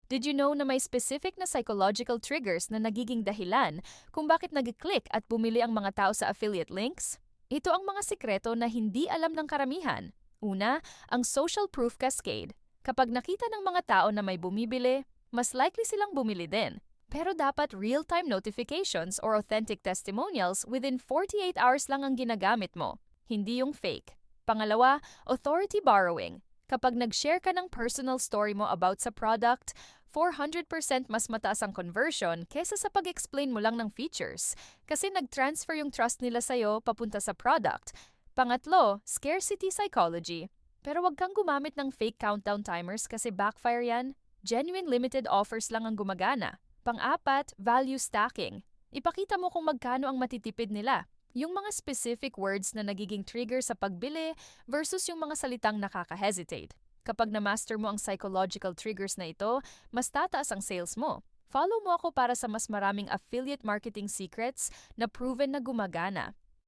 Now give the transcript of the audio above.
Did you know na may specific na psychological triggers na nagiging dahilan kung bakit nag-click at bumili ang mga tao sa affiliate links? Ito ang mga sikreto na hindi alam ng karamihan. Una, ang social proof cascade. Kapag nakita ng mga tao na may bumibili, mas likely silang bumili din. Pero dapat real-time notifications or authentic testimonials within 48 hours lang ang ginagamit mo, hindi yung fake. Pangalawa, authority borrowing. Kapag nag-share ka ng personal story mo about sa product, 400% mas mataas ang conversion kesa sa pag-explain mo lang ng features kasi nag-transfer yung trust nila sa'yo papunta sa product. Pangatlo, scarcity psychology. Pero wag kang gumamit ng fake countdown timers kasi backfire yan. Genuine limited offers lang ang gumagana. Pang-apat, value stacking. Ipakita mo kung magkano ang matitipid nila. Yung mga specific words na nagiging trigger sa pagbili versus yung mga salitang nakaka-hesitate. Kapag na-master mo ang psychological triggers na ito, mas tataas ang sales mo. Follow mo ako para sa mas maraming affiliate marketing secrets na proven na gumagana.